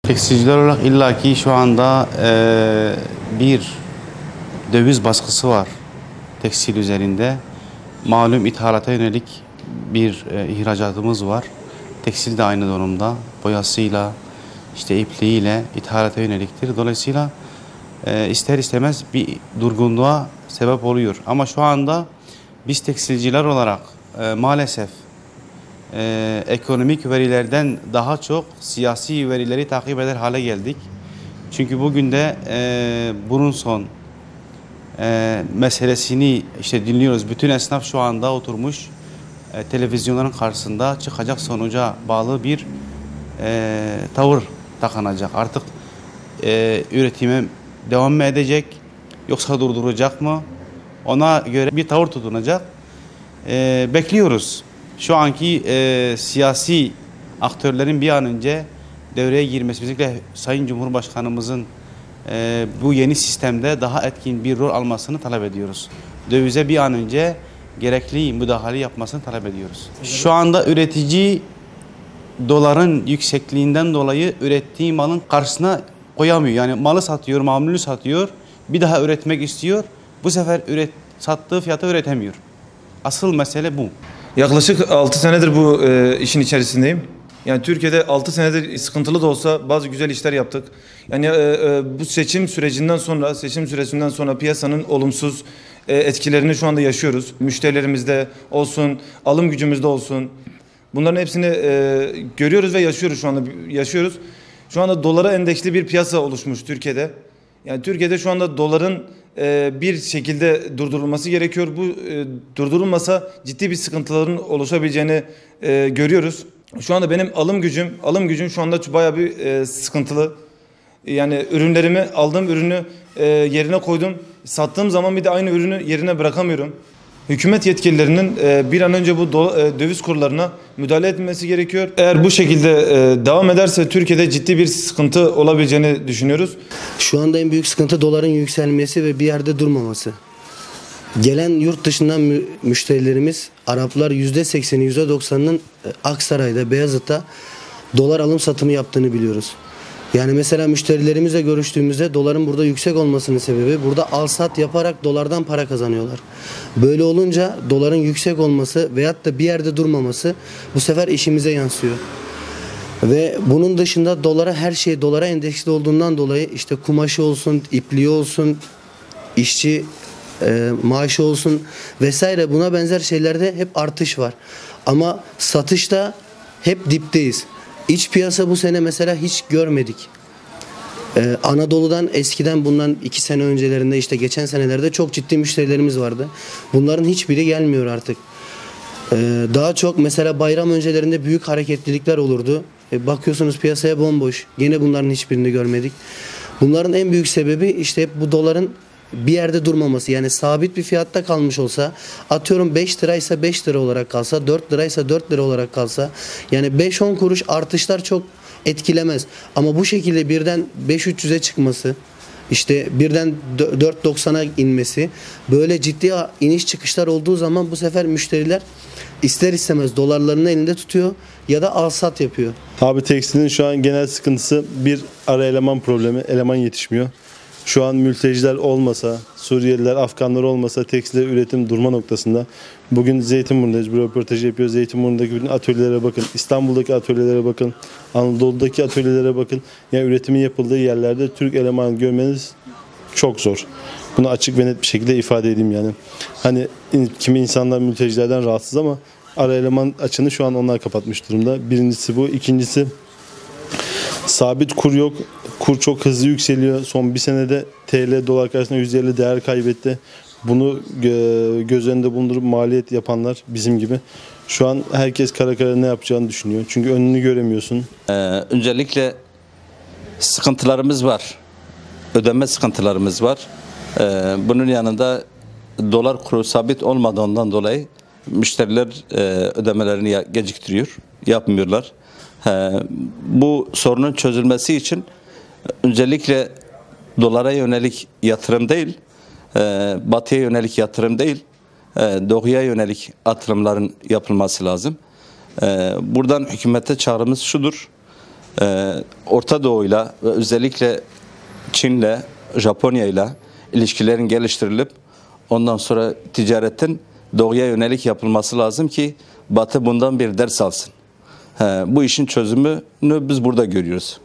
Tekstilciler olarak illaki şu anda bir döviz baskısı var tekstil üzerinde. Malum ithalata yönelik bir ihracatımız var. Tekstil de aynı durumda. Boyasıyla, işte ipliğiyle ithalata yöneliktir. Dolayısıyla ister istemez bir durgunluğa sebep oluyor. Ama şu anda biz tekstilciler olarak maalesef ekonomik verilerden daha çok siyasi verileri takip eder hale geldik. Çünkü bugün de bunun son meselesini işte dinliyoruz. Bütün esnaf şu anda oturmuş televizyonların karşısında çıkacak sonuca bağlı bir tavır takınacak. Artık üretime devam mı edecek yoksa durduracak mı? Ona göre bir tavır tutunacak. Bekliyoruz. Şu anki siyasi aktörlerin bir an önce devreye girmesi, özellikle Sayın Cumhurbaşkanımızın bu yeni sistemde daha etkin bir rol almasını talep ediyoruz. Dövize bir an önce gerekli müdahale yapmasını talep ediyoruz. Şu anda üretici doların yüksekliğinden dolayı ürettiği malın karşısına koyamıyor. Yani malı satıyor, mamulü satıyor, bir daha üretmek istiyor. Bu sefer sattığı fiyata üretemiyor. Asıl mesele bu. Yaklaşık 6 senedir bu işin içerisindeyim. Yani Türkiye'de 6 senedir sıkıntılı da olsa bazı güzel işler yaptık. Yani bu seçim sürecinden sonra piyasanın olumsuz etkilerini şu anda yaşıyoruz. Müşterilerimizde olsun, alım gücümüzde olsun. Bunların hepsini görüyoruz ve yaşıyoruz şu anda. Şu anda dolara endeksli bir piyasa oluşmuş Türkiye'de. Yani Türkiye'de şu anda doların bir şekilde durdurulması gerekiyor. Bu durdurulmasa ciddi bir sıkıntıların oluşabileceğini görüyoruz. Şu anda benim alım gücüm şu anda bayağı bir sıkıntılı. Yani aldığım ürünü yerine koydum. Sattığım zaman bir de aynı ürünü yerine bırakamıyorum. Hükümet yetkililerinin bir an önce bu döviz kurlarına müdahale etmesi gerekiyor. Eğer bu şekilde devam ederse Türkiye'de ciddi bir sıkıntı olabileceğini düşünüyoruz. Şu anda en büyük sıkıntı doların yükselmesi ve bir yerde durmaması. Gelen yurt dışından müşterilerimiz, Araplar %80'i %90'ının Aksaray'da, Beyazıt'ta dolar alım satımı yaptığını biliyoruz. Yani mesela müşterilerimizle görüştüğümüzde doların burada yüksek olmasının sebebi burada al sat yaparak dolardan para kazanıyorlar. Böyle olunca doların yüksek olması veyahut da bir yerde durmaması bu sefer işimize yansıyor. Ve bunun dışında her şey dolara endeksli olduğundan dolayı işte kumaşı olsun, ipliği olsun, işçi maaşı olsun vesaire buna benzer şeylerde hep artış var. Ama satışta hep dipteyiz. İç piyasa bu sene mesela hiç görmedik. Anadolu'dan eskiden bundan 2 sene öncelerinde işte geçen senelerde çok ciddi müşterilerimiz vardı. Bunların hiçbiri gelmiyor artık. Daha çok mesela bayram öncelerinde büyük hareketlilikler olurdu. Bakıyorsunuz piyasaya bomboş. Gene bunların hiçbirini görmedik. Bunların en büyük sebebi işte hep bu doların bir yerde durmaması. Yani sabit bir fiyatta kalmış olsa, atıyorum 5 liraysa 5 lira olarak kalsa, 4 liraysa 4 lira olarak kalsa, yani 5-10 kuruş artışlar çok etkilemez. Ama bu şekilde birden 5.300'e çıkması, işte birden 4.90'a inmesi, böyle ciddi iniş çıkışlar olduğu zaman bu sefer müşteriler ister istemez dolarlarını elinde tutuyor ya da al sat yapıyor. Abi tekstilin şu an genel sıkıntısı bir ara eleman problemi. Eleman yetişmiyor. Şu an mülteciler olmasa, Suriyeliler, Afganlar olmasa tekstil üretim durma noktasında. Bugün Zeytinburnu'ndayız, bir röportaj yapıyoruz. Zeytinburnu'ndaki bütün atölyelere bakın, İstanbul'daki atölyelere bakın, Anadolu'daki atölyelere bakın. Yani üretimin yapıldığı yerlerde Türk eleman görmeniz çok zor. Bunu açık ve net bir şekilde ifade edeyim yani. Hani kimi insanlar mültecilerden rahatsız ama ara eleman açığını şu an onlar kapatmış durumda. Birincisi bu. İkincisi sabit kur yok. Kur çok hızlı yükseliyor. Son bir senede TL dolar karşısında %50 değer kaybetti. Bunu göz önünde bulundurup maliyet yapanlar bizim gibi. Şu an herkes kara kara ne yapacağını düşünüyor. Çünkü önünü göremiyorsun. Öncelikle sıkıntılarımız var. Ödeme sıkıntılarımız var. Bunun yanında dolar kuru sabit olmadığından dolayı müşteriler ödemelerini geciktiriyor, yapmıyorlar. Bu sorunun çözülmesi için öncelikle dolara yönelik yatırım değil, batıya yönelik yatırım değil, doğuya yönelik atılımların yapılması lazım. Buradan hükümete çağrımız şudur. Orta Doğu'yla ve özellikle Çin'le, Japonya'yla ilişkilerin geliştirilip ondan sonra ticaretin doğuya yönelik yapılması lazım ki Batı bundan bir ders alsın. Bu işin çözümünü biz burada görüyoruz.